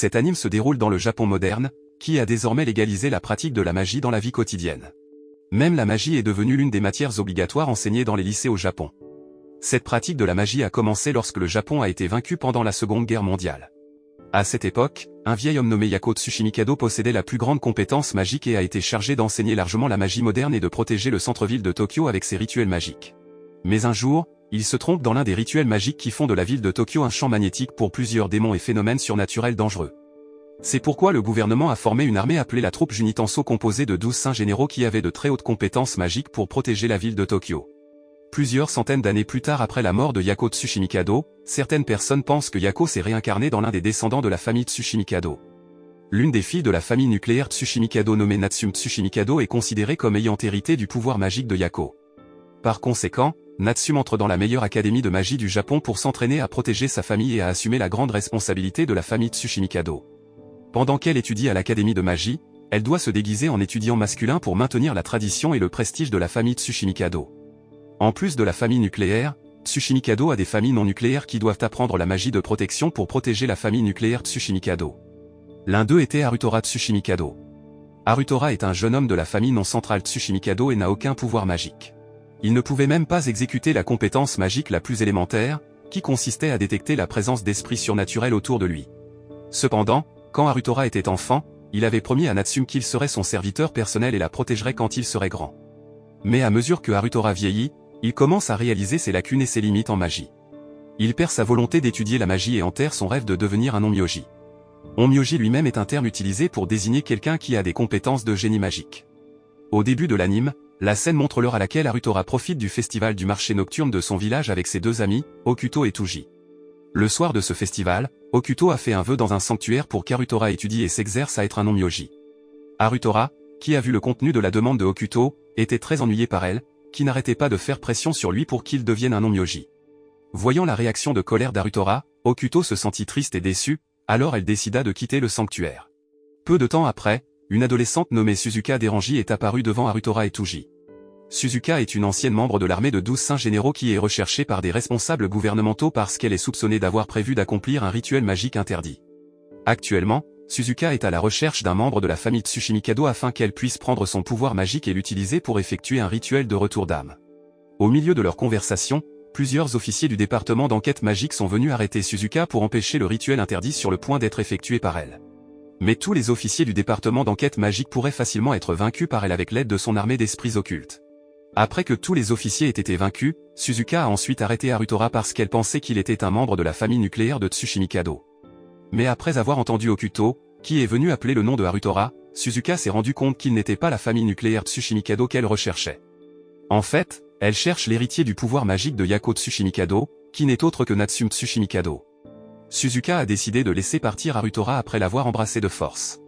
Cet anime se déroule dans le Japon moderne, qui a désormais légalisé la pratique de la magie dans la vie quotidienne. Même la magie est devenue l'une des matières obligatoires enseignées dans les lycées au Japon. Cette pratique de la magie a commencé lorsque le Japon a été vaincu pendant la Seconde Guerre mondiale. À cette époque, un vieil homme nommé Yako Tsushimikado possédait la plus grande compétence magique et a été chargé d'enseigner largement la magie moderne et de protéger le centre-ville de Tokyo avec ses rituels magiques. Mais un jour, il se trompe dans l'un des rituels magiques qui font de la ville de Tokyo un champ magnétique pour plusieurs démons et phénomènes surnaturels dangereux. C'est pourquoi le gouvernement a formé une armée appelée la troupe Junitanso composée de 12 saints généraux qui avaient de très hautes compétences magiques pour protéger la ville de Tokyo. Plusieurs centaines d'années plus tard après la mort de Yako Tsushimikado, certaines personnes pensent que Yako s'est réincarné dans l'un des descendants de la famille Tsushimikado. L'une des filles de la famille nucléaire Tsushimikado nommée Natsume Tsushimikado est considérée comme ayant hérité du pouvoir magique de Yako. Par conséquent, Natsume entre dans la meilleure académie de magie du Japon pour s'entraîner à protéger sa famille et à assumer la grande responsabilité de la famille Tsushimikado. Pendant qu'elle étudie à l'académie de magie, elle doit se déguiser en étudiant masculin pour maintenir la tradition et le prestige de la famille Tsushimikado. En plus de la famille nucléaire, Tsushimikado a des familles non nucléaires qui doivent apprendre la magie de protection pour protéger la famille nucléaire Tsushimikado. L'un d'eux était Harutora Tsushimikado. Harutora est un jeune homme de la famille non centrale Tsushimikado et n'a aucun pouvoir magique. Il ne pouvait même pas exécuter la compétence magique la plus élémentaire, qui consistait à détecter la présence d'esprits surnaturels autour de lui. Cependant, quand Harutora était enfant, il avait promis à Natsume qu'il serait son serviteur personnel et la protégerait quand il serait grand. Mais à mesure que Harutora vieillit, il commence à réaliser ses lacunes et ses limites en magie. Il perd sa volonté d'étudier la magie et enterre son rêve de devenir un onmyoji. Onmyoji lui-même est un terme utilisé pour désigner quelqu'un qui a des compétences de génie magique. Au début de l'anime, la scène montre l'heure à laquelle Harutora profite du festival du marché nocturne de son village avec ses deux amis, Okuto et Tuji. Le soir de ce festival, Okuto a fait un vœu dans un sanctuaire pour qu'Harutora étudie et s'exerce à être un onmyoji. Harutora, qui a vu le contenu de la demande de Okuto, était très ennuyé par elle, qui n'arrêtait pas de faire pression sur lui pour qu'il devienne un onmyoji. Voyant la réaction de colère d'Harutora, Okuto se sentit triste et déçu, alors elle décida de quitter le sanctuaire. Peu de temps après, une adolescente nommée Suzuka Derangi est apparue devant Harutora et Tuji. Suzuka est une ancienne membre de l'armée de 12 saints généraux qui est recherchée par des responsables gouvernementaux parce qu'elle est soupçonnée d'avoir prévu d'accomplir un rituel magique interdit. Actuellement, Suzuka est à la recherche d'un membre de la famille Tsushimikado afin qu'elle puisse prendre son pouvoir magique et l'utiliser pour effectuer un rituel de retour d'âme. Au milieu de leur conversation, plusieurs officiers du département d'enquête magique sont venus arrêter Suzuka pour empêcher le rituel interdit sur le point d'être effectué par elle. Mais tous les officiers du département d'enquête magique pourraient facilement être vaincus par elle avec l'aide de son armée d'esprits occultes. Après que tous les officiers aient été vaincus, Suzuka a ensuite arrêté Harutora parce qu'elle pensait qu'il était un membre de la famille nucléaire de Tsushimikado. Mais après avoir entendu Okuto, qui est venu appeler le nom de Harutora, Suzuka s'est rendu compte qu'il n'était pas la famille nucléaire Tsushimikado qu'elle recherchait. En fait, elle cherche l'héritier du pouvoir magique de Yako Tsushimikado, qui n'est autre que Natsume Tsushimikado. Suzuka a décidé de laisser partir Harutora après l'avoir embrassé de force.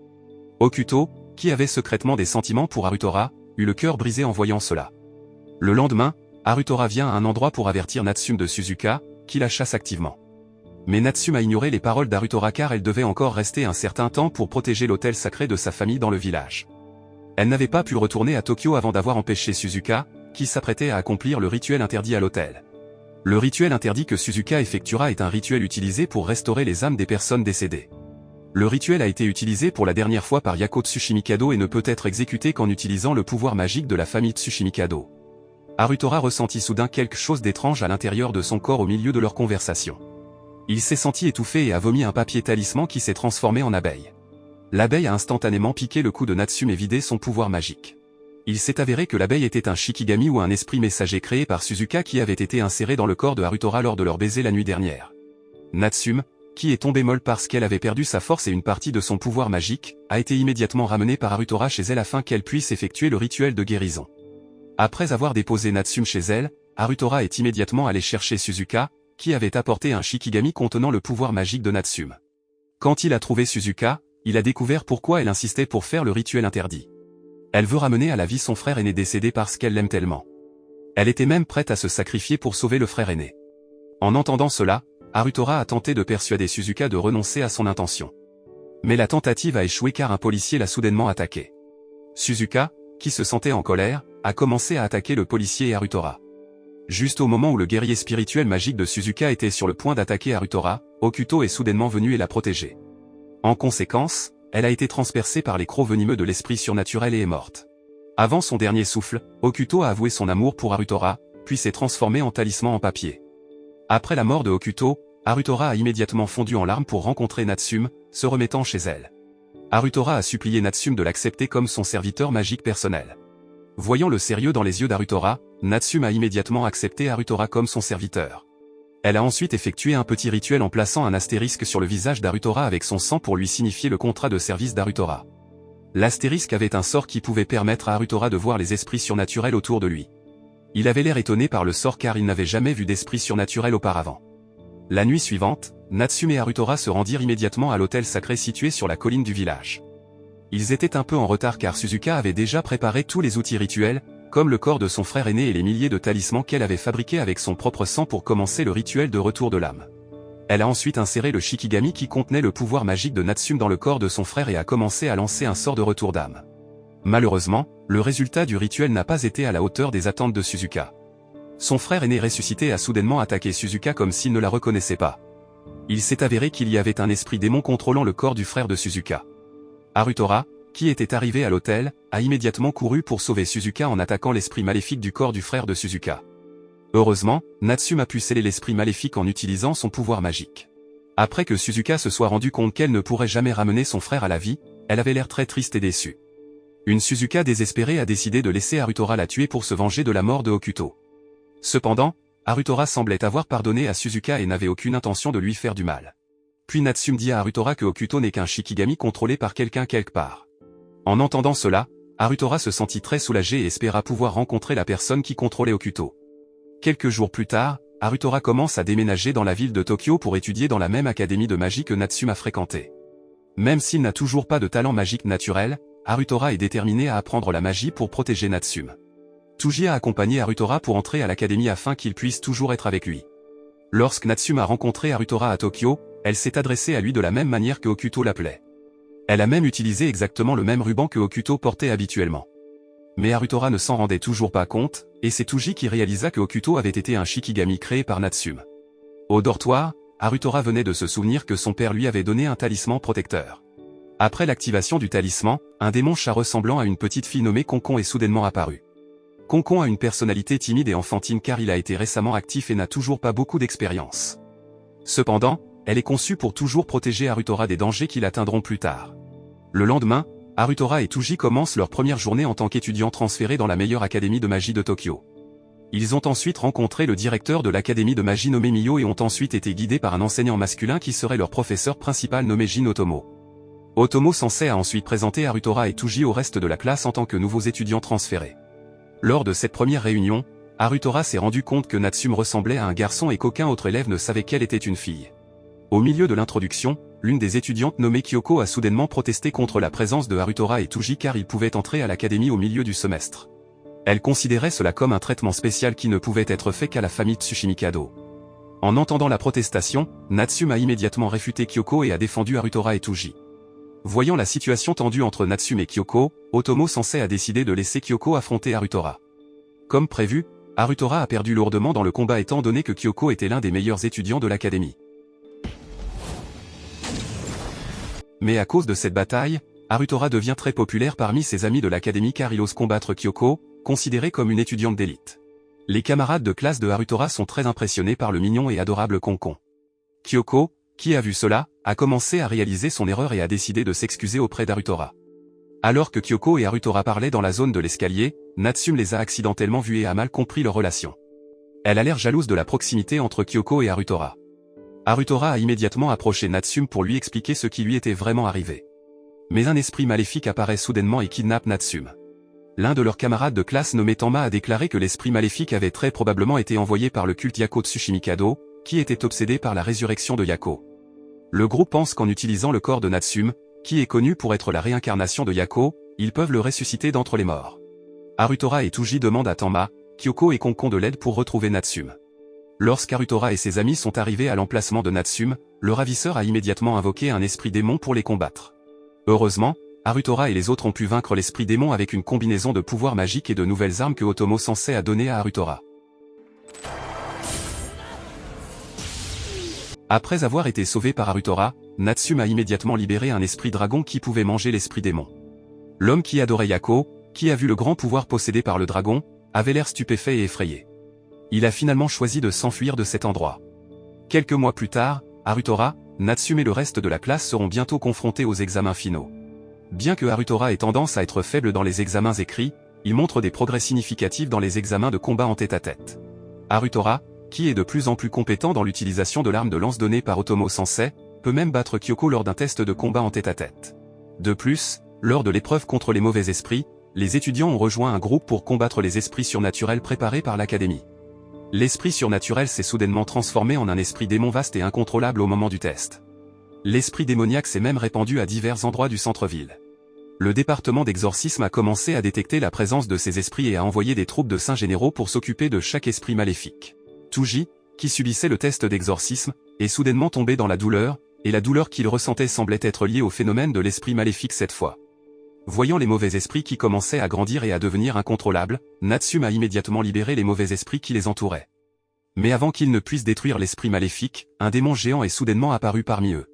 Okuto, qui avait secrètement des sentiments pour Harutora, eut le cœur brisé en voyant cela. Le lendemain, Harutora vient à un endroit pour avertir Natsume de Suzuka, qui la chasse activement. Mais Natsume a ignoré les paroles d'Harutora car elle devait encore rester un certain temps pour protéger l'hôtel sacré de sa famille dans le village. Elle n'avait pas pu retourner à Tokyo avant d'avoir empêché Suzuka, qui s'apprêtait à accomplir le rituel interdit à l'hôtel. Le rituel interdit que Suzuka effectuera est un rituel utilisé pour restaurer les âmes des personnes décédées. Le rituel a été utilisé pour la dernière fois par Yako Tsushimikado et ne peut être exécuté qu'en utilisant le pouvoir magique de la famille Tsushimikado. Harutora ressentit soudain quelque chose d'étrange à l'intérieur de son corps au milieu de leur conversation. Il s'est senti étouffé et a vomi un papier talisman qui s'est transformé en abeille. L'abeille a instantanément piqué le cou de Natsume et vidé son pouvoir magique. Il s'est avéré que l'abeille était un shikigami ou un esprit messager créé par Suzuka qui avait été inséré dans le corps de Harutora lors de leur baiser la nuit dernière. Natsume, qui est tombée molle parce qu'elle avait perdu sa force et une partie de son pouvoir magique, a été immédiatement ramenée par Harutora chez elle afin qu'elle puisse effectuer le rituel de guérison. Après avoir déposé Natsume chez elle, Harutora est immédiatement allé chercher Suzuka, qui avait apporté un shikigami contenant le pouvoir magique de Natsume. Quand il a trouvé Suzuka, il a découvert pourquoi elle insistait pour faire le rituel interdit. Elle veut ramener à la vie son frère aîné décédé parce qu'elle l'aime tellement. Elle était même prête à se sacrifier pour sauver le frère aîné. En entendant cela, Harutora a tenté de persuader Suzuka de renoncer à son intention. Mais la tentative a échoué car un policier l'a soudainement attaqué. Suzuka, qui se sentait en colère, a commencé à attaquer le policier et Harutora. Juste au moment où le guerrier spirituel magique de Suzuka était sur le point d'attaquer Harutora, Okuto est soudainement venu et l'a protégé. En conséquence, elle a été transpercée par les crocs venimeux de l'esprit surnaturel et est morte. Avant son dernier souffle, Hokuto a avoué son amour pour Harutora, puis s'est transformé en talisman en papier. Après la mort de Hokuto, Harutora a immédiatement fondu en larmes pour rencontrer Natsume, se remettant chez elle. Harutora a supplié Natsume de l'accepter comme son serviteur magique personnel. Voyant le sérieux dans les yeux d'Harutora, Natsume a immédiatement accepté Harutora comme son serviteur. Elle a ensuite effectué un petit rituel en plaçant un astérisque sur le visage d'Harutora avec son sang pour lui signifier le contrat de service d'Harutora. L'astérisque avait un sort qui pouvait permettre à Harutora de voir les esprits surnaturels autour de lui. Il avait l'air étonné par le sort car il n'avait jamais vu d'esprit surnaturel auparavant. La nuit suivante, Natsume et Harutora se rendirent immédiatement à l'hôtel sacré situé sur la colline du village. Ils étaient un peu en retard car Suzuka avait déjà préparé tous les outils rituels, comme le corps de son frère aîné et les milliers de talismans qu'elle avait fabriqués avec son propre sang pour commencer le rituel de retour de l'âme. Elle a ensuite inséré le Shikigami qui contenait le pouvoir magique de Natsume dans le corps de son frère et a commencé à lancer un sort de retour d'âme. Malheureusement, le résultat du rituel n'a pas été à la hauteur des attentes de Suzuka. Son frère aîné ressuscité a soudainement attaqué Suzuka comme s'il ne la reconnaissait pas. Il s'est avéré qu'il y avait un esprit démon contrôlant le corps du frère de Suzuka. Harutora, qui était arrivé à l'hôtel, a immédiatement couru pour sauver Suzuka en attaquant l'esprit maléfique du corps du frère de Suzuka. Heureusement, Natsume a pu sceller l'esprit maléfique en utilisant son pouvoir magique. Après que Suzuka se soit rendu compte qu'elle ne pourrait jamais ramener son frère à la vie, elle avait l'air très triste et déçue. Une Suzuka désespérée a décidé de laisser Harutora la tuer pour se venger de la mort de Hokuto. Cependant, Harutora semblait avoir pardonné à Suzuka et n'avait aucune intention de lui faire du mal. Puis Natsume dit à Harutora que Hokuto n'est qu'un Shikigami contrôlé par quelqu'un quelque part. En entendant cela, Harutora se sentit très soulagé et espéra pouvoir rencontrer la personne qui contrôlait Hokuto. Quelques jours plus tard, Harutora commence à déménager dans la ville de Tokyo pour étudier dans la même académie de magie que Natsume a fréquentée. Même s'il n'a toujours pas de talent magique naturel, Harutora est déterminé à apprendre la magie pour protéger Natsume. Tsuji a accompagné Harutora pour entrer à l'académie afin qu'il puisse toujours être avec lui. Lorsque Natsume a rencontré Harutora à Tokyo, elle s'est adressée à lui de la même manière que Hokuto l'appelait. Elle a même utilisé exactement le même ruban que Hokuto portait habituellement. Mais Harutora ne s'en rendait toujours pas compte, et c'est Tsuji qui réalisa que Hokuto avait été un Shikigami créé par Natsume. Au dortoir, Harutora venait de se souvenir que son père lui avait donné un talisman protecteur. Après l'activation du talisman, un démon chat ressemblant à une petite fille nommée Konkon est soudainement apparu. Konkon a une personnalité timide et enfantine car il a été récemment actif et n'a toujours pas beaucoup d'expérience. Cependant, elle est conçue pour toujours protéger Harutora des dangers qui l'atteindront plus tard. Le lendemain, Harutora et Tsuji commencent leur première journée en tant qu'étudiants transférés dans la meilleure académie de magie de Tokyo. Ils ont ensuite rencontré le directeur de l'académie de magie nommé Miyo et ont ensuite été guidés par un enseignant masculin qui serait leur professeur principal nommé Jin Otomo. Otomo Sensei a ensuite présenté Harutora et Tsuji au reste de la classe en tant que nouveaux étudiants transférés. Lors de cette première réunion, Harutora s'est rendu compte que Natsume ressemblait à un garçon et qu'aucun autre élève ne savait qu'elle était une fille. Au milieu de l'introduction, l'une des étudiantes nommée Kyoko a soudainement protesté contre la présence de Harutora et Tsuji car ils pouvaient entrer à l'académie au milieu du semestre. Elle considérait cela comme un traitement spécial qui ne pouvait être fait qu'à la famille Tsushimikado. En entendant la protestation, Natsume a immédiatement réfuté Kyoko et a défendu Harutora et Tsuji. Voyant la situation tendue entre Natsume et Kyoko, Otomo Sensei a décidé de laisser Kyoko affronter Harutora. Comme prévu, Harutora a perdu lourdement dans le combat étant donné que Kyoko était l'un des meilleurs étudiants de l'académie. Mais à cause de cette bataille, Harutora devient très populaire parmi ses amis de l'académie car il ose combattre Kyoko, considérée comme une étudiante d'élite. Les camarades de classe de Harutora sont très impressionnés par le mignon et adorable Konkon. Kyoko, qui a vu cela, a commencé à réaliser son erreur et a décidé de s'excuser auprès d'Harutora. Alors que Kyoko et Harutora parlaient dans la zone de l'escalier, Natsume les a accidentellement vus et a mal compris leur relation. Elle a l'air jalouse de la proximité entre Kyoko et Harutora. Harutora a immédiatement approché Natsume pour lui expliquer ce qui lui était vraiment arrivé. Mais un esprit maléfique apparaît soudainement et kidnappe Natsume. L'un de leurs camarades de classe nommé Tama a déclaré que l'esprit maléfique avait très probablement été envoyé par le culte Yako Tsushimikado, qui était obsédé par la résurrection de Yako. Le groupe pense qu'en utilisant le corps de Natsume, qui est connu pour être la réincarnation de Yako, ils peuvent le ressusciter d'entre les morts. Harutora et Tsuji demandent à Tama, Kyoko et Konkon de l'aide pour retrouver Natsume. Lorsqu'Harutora et ses amis sont arrivés à l'emplacement de Natsume, le ravisseur a immédiatement invoqué un esprit démon pour les combattre. Heureusement, Harutora et les autres ont pu vaincre l'esprit démon avec une combinaison de pouvoirs magiques et de nouvelles armes que Otomo Sensei a données à Harutora. Après avoir été sauvé par Harutora, Natsume a immédiatement libéré un esprit dragon qui pouvait manger l'esprit démon. L'homme qui adorait Yako, qui a vu le grand pouvoir possédé par le dragon, avait l'air stupéfait et effrayé. Il a finalement choisi de s'enfuir de cet endroit. Quelques mois plus tard, Harutora, Natsume et le reste de la classe seront bientôt confrontés aux examens finaux. Bien que Harutora ait tendance à être faible dans les examens écrits, il montre des progrès significatifs dans les examens de combat en tête-à-tête. Harutora, qui est de plus en plus compétent dans l'utilisation de l'arme de lance donnée par Otomo Sensei, peut même battre Kyoko lors d'un test de combat en tête-à-tête. De plus, lors de l'épreuve contre les mauvais esprits, les étudiants ont rejoint un groupe pour combattre les esprits surnaturels préparés par l'académie. L'esprit surnaturel s'est soudainement transformé en un esprit démon vaste et incontrôlable au moment du test. L'esprit démoniaque s'est même répandu à divers endroits du centre-ville. Le département d'exorcisme a commencé à détecter la présence de ces esprits et a envoyé des troupes de saints généraux pour s'occuper de chaque esprit maléfique. Touji, qui subissait le test d'exorcisme, est soudainement tombé dans la douleur, et la douleur qu'il ressentait semblait être liée au phénomène de l'esprit maléfique cette fois. Voyant les mauvais esprits qui commençaient à grandir et à devenir incontrôlables, Natsume a immédiatement libéré les mauvais esprits qui les entouraient. Mais avant qu'ils ne puissent détruire l'esprit maléfique, un démon géant est soudainement apparu parmi eux.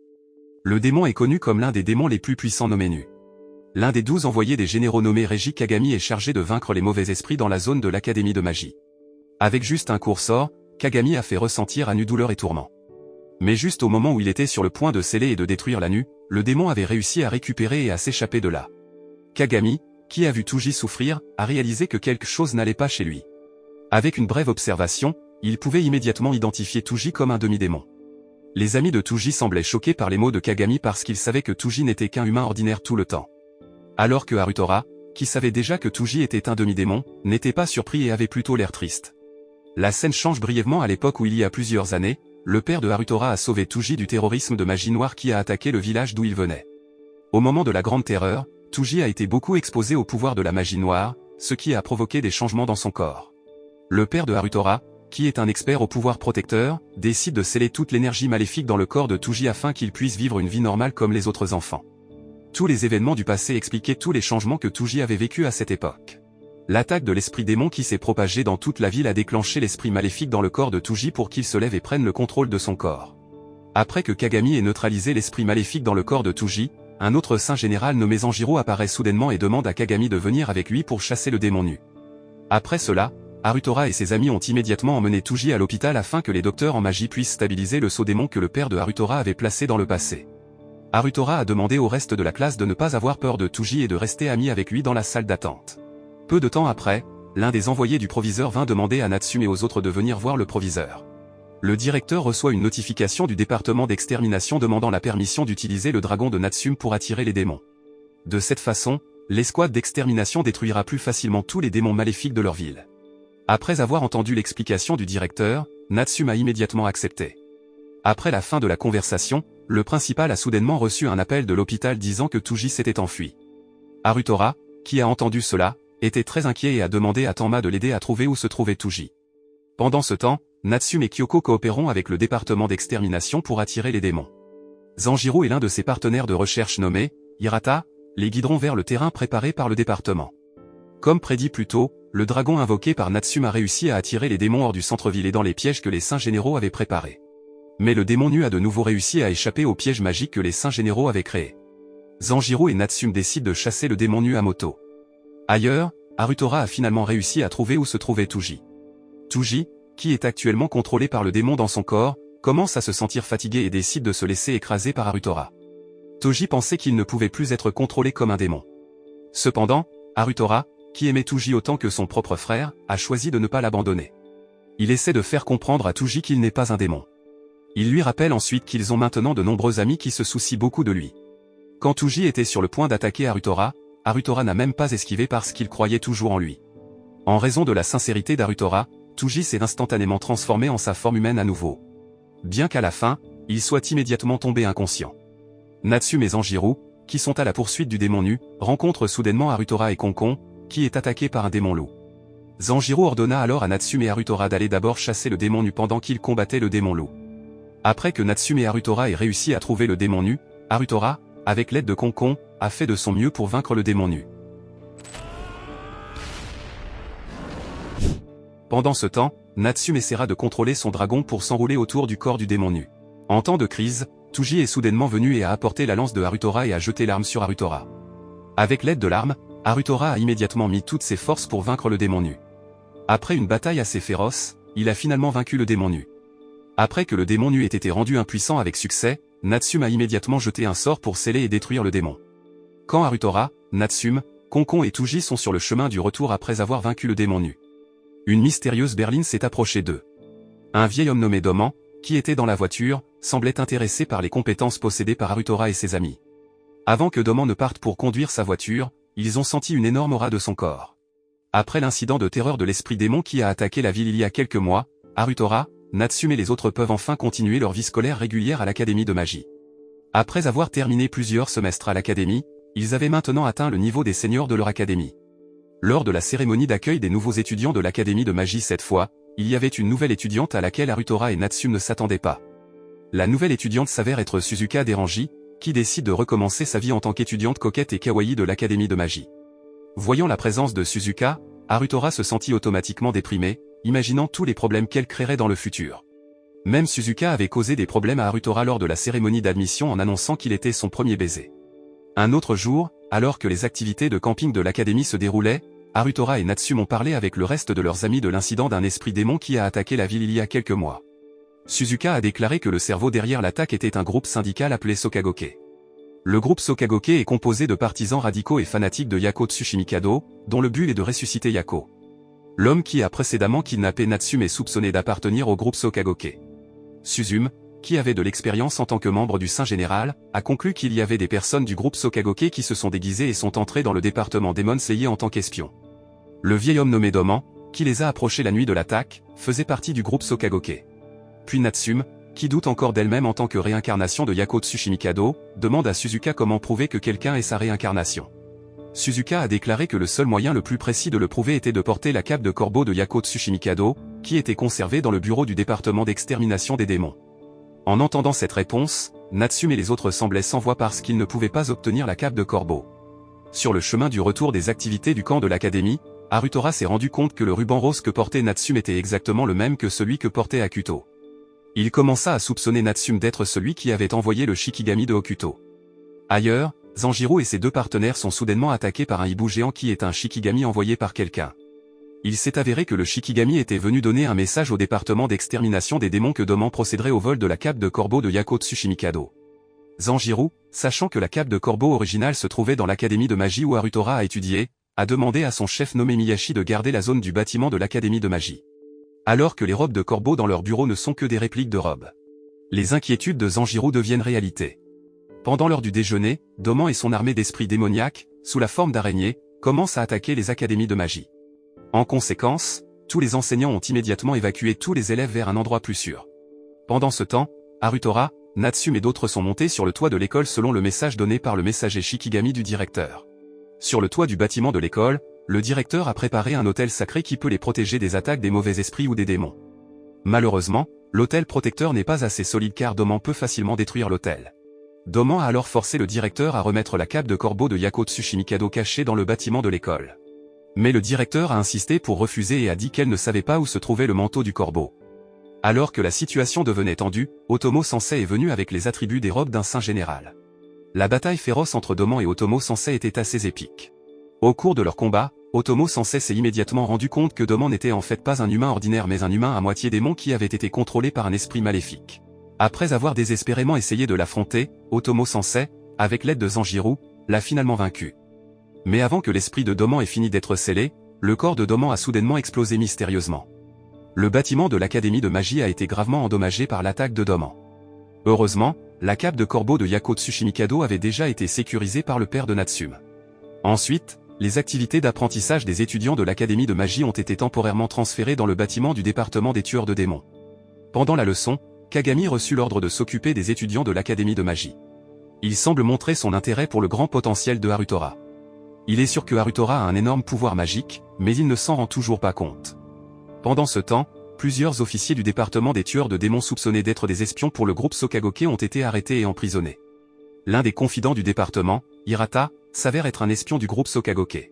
Le démon est connu comme l'un des démons les plus puissants nommés Nu. L'un des 12 envoyés des généraux nommés Reiji Kagami est chargé de vaincre les mauvais esprits dans la zone de l'académie de magie. Avec juste un court sort, Kagami a fait ressentir à Nu douleur et tourment. Mais juste au moment où il était sur le point de sceller et de détruire la Nu, le démon avait réussi à récupérer et à s'échapper de là. Kagami, qui a vu Touji souffrir, a réalisé que quelque chose n'allait pas chez lui. Avec une brève observation, il pouvait immédiatement identifier Touji comme un demi-démon. Les amis de Touji semblaient choqués par les mots de Kagami parce qu'ils savaient que Touji n'était qu'un humain ordinaire tout le temps. Alors que Harutora, qui savait déjà que Touji était un demi-démon, n'était pas surpris et avait plutôt l'air triste. La scène change brièvement à l'époque où il y a plusieurs années, le père de Harutora a sauvé Touji du terrorisme de magie noire qui a attaqué le village d'où il venait. Au moment de la Grande Terreur, Touji a été beaucoup exposé au pouvoir de la magie noire, ce qui a provoqué des changements dans son corps. Le père de Harutora, qui est un expert au pouvoir protecteur, décide de sceller toute l'énergie maléfique dans le corps de Touji afin qu'il puisse vivre une vie normale comme les autres enfants. Tous les événements du passé expliquaient tous les changements que Touji avait vécus à cette époque. L'attaque de l'esprit démon qui s'est propagé dans toute la ville a déclenché l'esprit maléfique dans le corps de Touji pour qu'il se lève et prenne le contrôle de son corps. Après que Kagami ait neutralisé l'esprit maléfique dans le corps de Touji, un autre saint général nommé Zanjiro apparaît soudainement et demande à Kagami de venir avec lui pour chasser le démon Nu. Après cela, Harutora et ses amis ont immédiatement emmené Touji à l'hôpital afin que les docteurs en magie puissent stabiliser le sceau démon que le père de Harutora avait placé dans le passé. Harutora a demandé au reste de la classe de ne pas avoir peur de Touji et de rester amis avec lui dans la salle d'attente. Peu de temps après, l'un des envoyés du proviseur vint demander à Natsume et aux autres de venir voir le proviseur. Le directeur reçoit une notification du département d'extermination demandant la permission d'utiliser le dragon de Natsume pour attirer les démons. De cette façon, l'escouade d'extermination détruira plus facilement tous les démons maléfiques de leur ville. Après avoir entendu l'explication du directeur, Natsume a immédiatement accepté. Après la fin de la conversation, le principal a soudainement reçu un appel de l'hôpital disant que Touji s'était enfui. Harutora, qui a entendu cela, était très inquiet et a demandé à Tenma de l'aider à trouver où se trouvait Touji. Pendant ce temps, Natsume et Kyoko coopéreront avec le département d'extermination pour attirer les démons. Zanjiro et l'un de ses partenaires de recherche nommé Hirata les guideront vers le terrain préparé par le département. Comme prédit plus tôt, le dragon invoqué par Natsume a réussi à attirer les démons hors du centre-ville et dans les pièges que les saints généraux avaient préparés. Mais le démon Nu a de nouveau réussi à échapper aux pièges magiques que les saints généraux avaient créés. Zanjiro et Natsume décident de chasser le démon Nu à moto. Ailleurs, Harutora a finalement réussi à trouver où se trouvait Touji. Touji, qui est actuellement contrôlé par le démon dans son corps, commence à se sentir fatigué et décide de se laisser écraser par Harutora. Touji pensait qu'il ne pouvait plus être contrôlé comme un démon. Cependant, Harutora, qui aimait Touji autant que son propre frère, a choisi de ne pas l'abandonner. Il essaie de faire comprendre à Touji qu'il n'est pas un démon. Il lui rappelle ensuite qu'ils ont maintenant de nombreux amis qui se soucient beaucoup de lui. Quand Touji était sur le point d'attaquer Harutora, Harutora n'a même pas esquivé parce qu'il croyait toujours en lui. En raison de la sincérité d'Harutora, Touji s'est instantanément transformé en sa forme humaine à nouveau. Bien qu'à la fin, il soit immédiatement tombé inconscient. Natsume et Zanjiro, qui sont à la poursuite du démon Nu, rencontrent soudainement Harutora et Konkon, qui est attaqué par un démon loup. Zanjiro ordonna alors à Natsume et Harutora d'aller d'abord chasser le démon Nu pendant qu'ils combattaient le démon loup. Après que Natsume et Harutora aient réussi à trouver le démon Nu, Harutora, avec l'aide de Konkon, a fait de son mieux pour vaincre le démon Nu. Pendant ce temps, Natsume essaiera de contrôler son dragon pour s'enrouler autour du corps du démon Nu. En temps de crise, Tuji est soudainement venu et a apporté la lance de Harutora et a jeté l'arme sur Harutora. Avec l'aide de l'arme, Harutora a immédiatement mis toutes ses forces pour vaincre le démon nu. Après une bataille assez féroce, il a finalement vaincu le démon nu. Après que le démon nu ait été rendu impuissant avec succès, Natsume a immédiatement jeté un sort pour sceller et détruire le démon. Quand Harutora, Natsume, Konkon et Tuji sont sur le chemin du retour après avoir vaincu le démon nu, une mystérieuse berline s'est approchée d'eux. Un vieil homme nommé Doman, qui était dans la voiture, semblait intéressé par les compétences possédées par Harutora et ses amis. Avant que Doman ne parte pour conduire sa voiture, ils ont senti une énorme aura de son corps. Après l'incident de terreur de l'esprit démon qui a attaqué la ville il y a quelques mois, Harutora, Natsume et les autres peuvent enfin continuer leur vie scolaire régulière à l'académie de magie. Après avoir terminé plusieurs semestres à l'académie, ils avaient maintenant atteint le niveau des seniors de leur académie. Lors de la cérémonie d'accueil des nouveaux étudiants de l'académie de magie cette fois, il y avait une nouvelle étudiante à laquelle Harutora et Natsume ne s'attendaient pas. La nouvelle étudiante s'avère être Suzuka Deranji, qui décide de recommencer sa vie en tant qu'étudiante coquette et kawaii de l'académie de magie. Voyant la présence de Suzuka, Harutora se sentit automatiquement déprimé, imaginant tous les problèmes qu'elle créerait dans le futur. Même Suzuka avait causé des problèmes à Harutora lors de la cérémonie d'admission en annonçant qu'il était son premier baiser. Un autre jour, alors que les activités de camping de l'académie se déroulaient, Harutora et Natsume ont parlé avec le reste de leurs amis de l'incident d'un esprit démon qui a attaqué la ville il y a quelques mois. Suzuka a déclaré que le cerveau derrière l'attaque était un groupe syndical appelé Sokagoke. Le groupe Sokagoke est composé de partisans radicaux et fanatiques de Yako Tsushimikado, dont le but est de ressusciter Yako. L'homme qui a précédemment kidnappé Natsume est soupçonné d'appartenir au groupe Sokagoke. Suzume, qui avait de l'expérience en tant que membre du Saint Général, a conclu qu'il y avait des personnes du groupe Sokagoke qui se sont déguisées et sont entrées dans le département Demon Slayer en tant qu'espions. Le vieil homme nommé Doman, qui les a approchés la nuit de l'attaque, faisait partie du groupe Sokagoke. Puis Natsume, qui doute encore d'elle-même en tant que réincarnation de Yako Tsushimikado, demande à Suzuka comment prouver que quelqu'un est sa réincarnation. Suzuka a déclaré que le seul moyen le plus précis de le prouver était de porter la cape de corbeau de Yako Tsushimikado, qui était conservée dans le bureau du département d'extermination des démons. En entendant cette réponse, Natsume et les autres semblaient sans voix parce qu'ils ne pouvaient pas obtenir la cape de corbeau. Sur le chemin du retour des activités du camp de l'académie, Harutora s'est rendu compte que le ruban rose que portait Natsume était exactement le même que celui que portait Hakuto. Il commença à soupçonner Natsume d'être celui qui avait envoyé le Shikigami de Hokuto. Ailleurs, Zanjiro et ses deux partenaires sont soudainement attaqués par un hibou géant qui est un Shikigami envoyé par quelqu'un. Il s'est avéré que le Shikigami était venu donner un message au département d'extermination des démons que Doman procéderait au vol de la cape de corbeau de Yako Tsushimikado. Zanjiro, sachant que la cape de corbeau originale se trouvait dans l'académie de magie où Harutora a étudié, a demandé à son chef nommé Miyashi de garder la zone du bâtiment de l'académie de magie. Alors que les robes de corbeau dans leur bureau ne sont que des répliques de robes. Les inquiétudes de Zanjiro deviennent réalité. Pendant l'heure du déjeuner, Doman et son armée d'esprits démoniaques, sous la forme d'araignées, commencent à attaquer les académies de magie. En conséquence, tous les enseignants ont immédiatement évacué tous les élèves vers un endroit plus sûr. Pendant ce temps, Harutora, Natsume et d'autres sont montés sur le toit de l'école selon le message donné par le messager Shikigami du directeur. Sur le toit du bâtiment de l'école, le directeur a préparé un hôtel sacré qui peut les protéger des attaques des mauvais esprits ou des démons. Malheureusement, l'hôtel protecteur n'est pas assez solide car Doman peut facilement détruire l'hôtel. Doman a alors forcé le directeur à remettre la cape de corbeau de Yako Tsushimikado cachée dans le bâtiment de l'école. Mais le directeur a insisté pour refuser et a dit qu'elle ne savait pas où se trouvait le manteau du corbeau. Alors que la situation devenait tendue, Otomo Sensei est venu avec les attributs des robes d'un saint général. La bataille féroce entre Doman et Otomo Sensei était assez épique. Au cours de leur combat, Otomo Sensei s'est immédiatement rendu compte que Doman n'était en fait pas un humain ordinaire mais un humain à moitié démon qui avait été contrôlé par un esprit maléfique. Après avoir désespérément essayé de l'affronter, Otomo Sensei, avec l'aide de Zanjiro, l'a finalement vaincu. Mais avant que l'esprit de Doman ait fini d'être scellé, le corps de Doman a soudainement explosé mystérieusement. Le bâtiment de l'académie de magie a été gravement endommagé par l'attaque de Doman. Heureusement, la cape de corbeau de Yako Tsushimikado avait déjà été sécurisée par le père de Natsume. Ensuite, les activités d'apprentissage des étudiants de l'académie de magie ont été temporairement transférées dans le bâtiment du département des tueurs de démons. Pendant la leçon, Kagami reçut l'ordre de s'occuper des étudiants de l'académie de magie. Il semble montrer son intérêt pour le grand potentiel de Harutora. Il est sûr que Harutora a un énorme pouvoir magique, mais il ne s'en rend toujours pas compte. Pendant ce temps, plusieurs officiers du département des tueurs de démons soupçonnés d'être des espions pour le groupe Sokagoke ont été arrêtés et emprisonnés. L'un des confidents du département, Hirata, s'avère être un espion du groupe Sokagoke.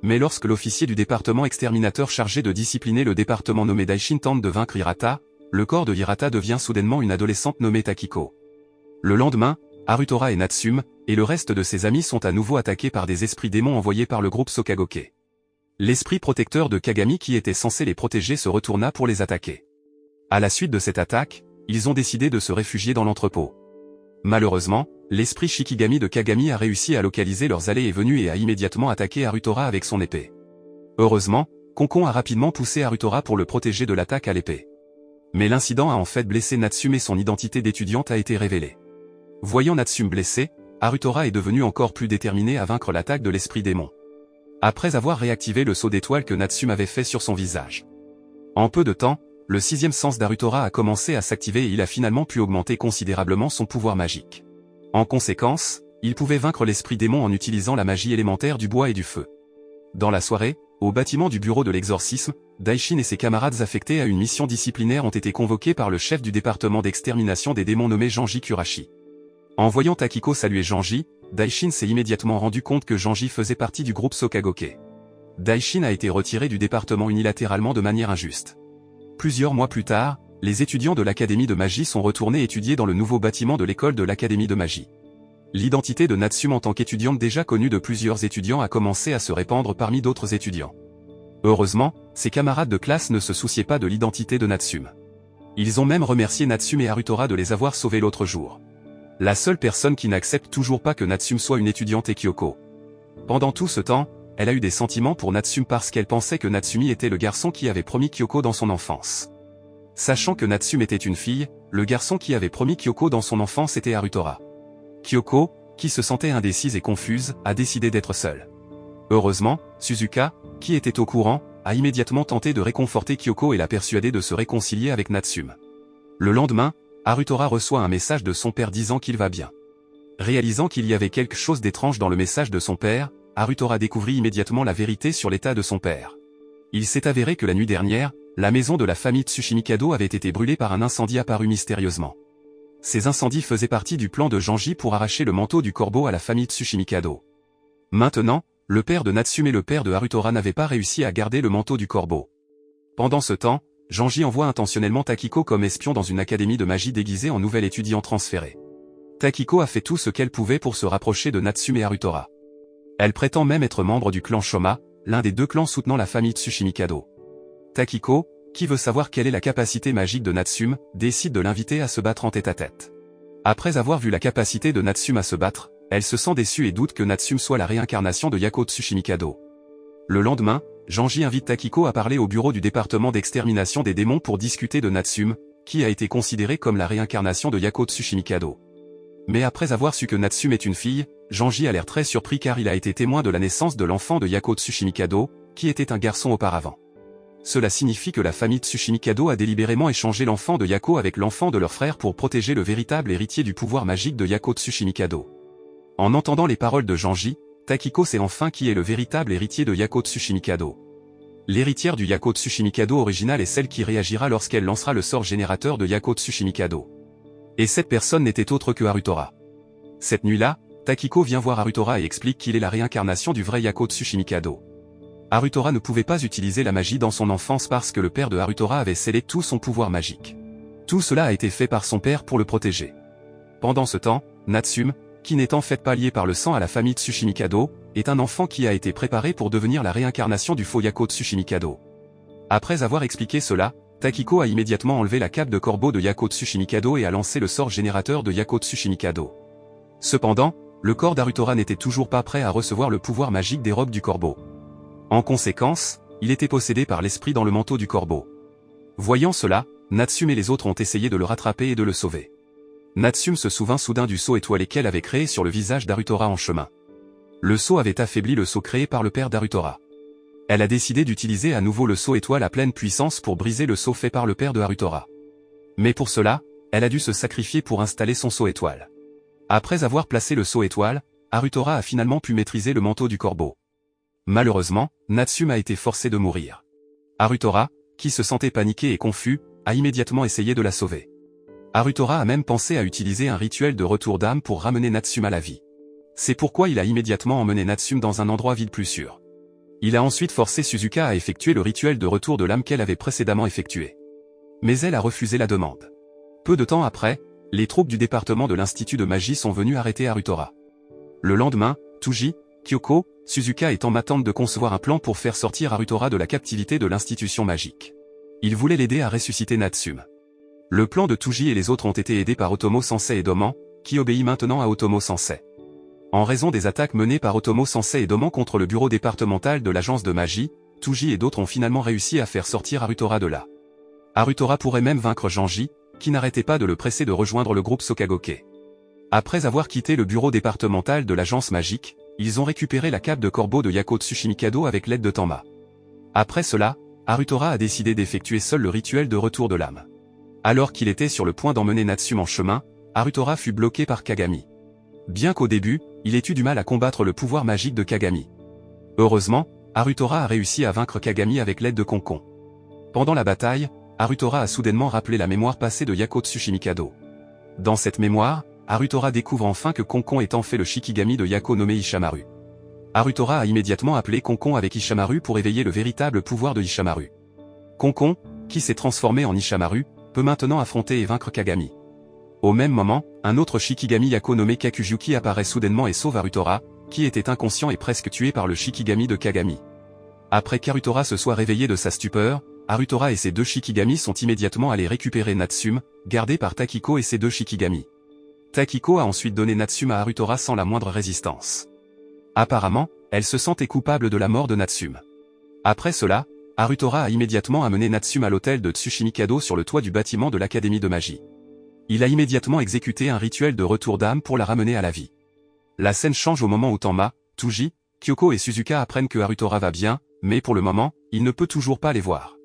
Mais lorsque l'officier du département exterminateur chargé de discipliner le département nommé Daishin tente de vaincre Hirata, le corps de Hirata devient soudainement une adolescente nommée Takiko. Le lendemain, Harutora et Natsume, et le reste de ses amis sont à nouveau attaqués par des esprits démons envoyés par le groupe Sokagoke. L'esprit protecteur de Kagami qui était censé les protéger se retourna pour les attaquer. À la suite de cette attaque, ils ont décidé de se réfugier dans l'entrepôt. Malheureusement, l'esprit Shikigami de Kagami a réussi à localiser leurs allées et venues et a immédiatement attaqué Harutora avec son épée. Heureusement, Konkon a rapidement poussé Harutora pour le protéger de l'attaque à l'épée. Mais l'incident a en fait blessé Natsume et son identité d'étudiante a été révélée. Voyant Natsume blessé, Harutora est devenu encore plus déterminé à vaincre l'attaque de l'esprit démon. Après avoir réactivé le saut d'étoile que Natsume avait fait sur son visage. En peu de temps, le sixième sens d'Harutora a commencé à s'activer et il a finalement pu augmenter considérablement son pouvoir magique. En conséquence, il pouvait vaincre l'esprit démon en utilisant la magie élémentaire du bois et du feu. Dans la soirée, au bâtiment du bureau de l'exorcisme, Daishin et ses camarades affectés à une mission disciplinaire ont été convoqués par le chef du département d'extermination des démons nommé Janji Kurashi. En voyant Takiko saluer Janji, Daishin s'est immédiatement rendu compte que Janji faisait partie du groupe Sokagoke. Daishin a été retiré du département unilatéralement de manière injuste. Plusieurs mois plus tard, les étudiants de l'Académie de magie sont retournés étudier dans le nouveau bâtiment de l'école de l'Académie de magie. L'identité de Natsume en tant qu'étudiante déjà connue de plusieurs étudiants a commencé à se répandre parmi d'autres étudiants. Heureusement, ses camarades de classe ne se souciaient pas de l'identité de Natsume. Ils ont même remercié Natsume et Harutora de les avoir sauvés l'autre jour. La seule personne qui n'accepte toujours pas que Natsume soit une étudiante est Kyoko. Pendant tout ce temps, elle a eu des sentiments pour Natsume parce qu'elle pensait que Natsumi était le garçon qui avait promis Kyoko dans son enfance. Sachant que Natsume était une fille, le garçon qui avait promis Kyoko dans son enfance était Harutora. Kyoko, qui se sentait indécise et confuse, a décidé d'être seule. Heureusement, Suzuka, qui était au courant, a immédiatement tenté de réconforter Kyoko et l'a persuadée de se réconcilier avec Natsume. Le lendemain, Harutora reçoit un message de son père disant qu'il va bien. Réalisant qu'il y avait quelque chose d'étrange dans le message de son père, Harutora découvrit immédiatement la vérité sur l'état de son père. Il s'est avéré que la nuit dernière, la maison de la famille Tsushimikado avait été brûlée par un incendie apparu mystérieusement. Ces incendies faisaient partie du plan de Janji pour arracher le manteau du corbeau à la famille Tsushimikado. Maintenant, le père de Natsume et le père de Harutora n'avaient pas réussi à garder le manteau du corbeau. Pendant ce temps, Janji envoie intentionnellement Takiko comme espion dans une académie de magie déguisée en nouvel étudiant transféré. Takiko a fait tout ce qu'elle pouvait pour se rapprocher de Natsume et Harutora. Elle prétend même être membre du clan Shoma, l'un des deux clans soutenant la famille Tsushimikado. Takiko, qui veut savoir quelle est la capacité magique de Natsume, décide de l'inviter à se battre en tête-à-tête. Après avoir vu la capacité de Natsume à se battre, elle se sent déçue et doute que Natsume soit la réincarnation de Yako Tsushimikado. Le lendemain, Janji invite Takiko à parler au bureau du département d'extermination des démons pour discuter de Natsume, qui a été considérée comme la réincarnation de Yako Tsushimikado. Mais après avoir su que Natsume est une fille, Janji a l'air très surpris car il a été témoin de la naissance de l'enfant de Yako Tsushimikado, qui était un garçon auparavant. Cela signifie que la famille Tsushimikado a délibérément échangé l'enfant de Yako avec l'enfant de leur frère pour protéger le véritable héritier du pouvoir magique de Yako Tsushimikado. En entendant les paroles de Janji, Takiko sait enfin qui est le véritable héritier de Yako Tsushimikado. L'héritière du Yako Tsushimikado original est celle qui réagira lorsqu'elle lancera le sort générateur de Yako Tsushimikado. Et cette personne n'était autre que Harutora. Cette nuit-là, Takiko vient voir Harutora et explique qu'il est la réincarnation du vrai Yako Tsushimikado. Harutora ne pouvait pas utiliser la magie dans son enfance parce que le père de Harutora avait scellé tout son pouvoir magique. Tout cela a été fait par son père pour le protéger. Pendant ce temps, Natsume, qui n'est en fait pas lié par le sang à la famille Tsushimikado, est un enfant qui a été préparé pour devenir la réincarnation du faux Yako Tsushimikado. Après avoir expliqué cela, Takiko a immédiatement enlevé la cape de corbeau de Yako Tsushimikado et a lancé le sort générateur de Yako Tsushimikado. Cependant, le corps d'Harutora n'était toujours pas prêt à recevoir le pouvoir magique des robes du corbeau. En conséquence, il était possédé par l'esprit dans le manteau du corbeau. Voyant cela, Natsume et les autres ont essayé de le rattraper et de le sauver. Natsume se souvint soudain du sceau étoilé qu'elle avait créé sur le visage d'Harutora en chemin. Le sceau avait affaibli le sceau créé par le père d'Harutora. Elle a décidé d'utiliser à nouveau le sceau étoile à pleine puissance pour briser le sceau fait par le père de Harutora. Mais pour cela, elle a dû se sacrifier pour installer son sceau étoile. Après avoir placé le sceau étoile, Harutora a finalement pu maîtriser le manteau du corbeau. Malheureusement, Natsume a été forcé de mourir. Harutora, qui se sentait paniqué et confus, a immédiatement essayé de la sauver. Harutora a même pensé à utiliser un rituel de retour d'âme pour ramener Natsume à la vie. C'est pourquoi il a immédiatement emmené Natsume dans un endroit vide plus sûr. Il a ensuite forcé Suzuka à effectuer le rituel de retour de l'âme qu'elle avait précédemment effectué. Mais elle a refusé la demande. Peu de temps après, Les troupes du département de l'Institut de magie sont venues arrêter Harutora. Le lendemain, Tuji, Kyoko, Suzuka est en attente de concevoir un plan pour faire sortir Harutora de la captivité de l'institution magique. Ils voulaient l'aider à ressusciter Natsume. Le plan de Tuji et les autres ont été aidés par Otomo Sensei et Doman, qui obéit maintenant à Otomo Sensei. En raison des attaques menées par Otomo Sensei et Doman contre le bureau départemental de l'agence de magie, Tuji et d'autres ont finalement réussi à faire sortir Harutora de là. Harutora pourrait même vaincre Janji, qui n'arrêtait pas de le presser de rejoindre le groupe Sokagoke. Après avoir quitté le bureau départemental de l'agence magique, ils ont récupéré la cape de corbeau de Yako Tsushimikado avec l'aide de Tenma. Après cela, Harutora a décidé d'effectuer seul le rituel de retour de l'âme. Alors qu'il était sur le point d'emmener Natsume en chemin, Harutora fut bloqué par Kagami. Bien qu'au début, il ait eu du mal à combattre le pouvoir magique de Kagami. Heureusement, Harutora a réussi à vaincre Kagami avec l'aide de Konkon. Pendant la bataille, Harutora a soudainement rappelé la mémoire passée de Yako Tsushimikado. Dans cette mémoire, Harutora découvre enfin que Konkon est en fait le Shikigami de Yako nommé Ishamaru. Harutora a immédiatement appelé Konkon avec Ishamaru pour éveiller le véritable pouvoir de Ishamaru. Konkon, qui s'est transformé en Ishamaru, peut maintenant affronter et vaincre Kagami. Au même moment, un autre Shikigami Yako nommé Kakujuki apparaît soudainement et sauve Harutora, qui était inconscient et presque tué par le Shikigami de Kagami. Après qu'Harutora se soit réveillé de sa stupeur, Harutora et ses deux Shikigami sont immédiatement allés récupérer Natsume, gardé par Takiko et ses deux Shikigami. Takiko a ensuite donné Natsume à Harutora sans la moindre résistance. Apparemment, elle se sentait coupable de la mort de Natsume. Après cela, Harutora a immédiatement amené Natsume à l'hôtel de Tsushimikado sur le toit du bâtiment de l'Académie de magie. Il a immédiatement exécuté un rituel de retour d'âme pour la ramener à la vie. La scène change au moment où Tenma, Tuji, Kyoko et Suzuka apprennent que Harutora va bien, mais pour le moment, il ne peut toujours pas les voir.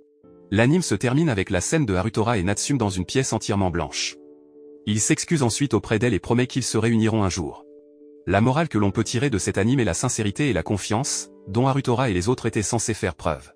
L'anime se termine avec la scène de Harutora et Natsume dans une pièce entièrement blanche. Il s'excuse ensuite auprès d'elle et promet qu'ils se réuniront un jour. La morale que l'on peut tirer de cet anime est la sincérité et la confiance, dont Harutora et les autres étaient censés faire preuve.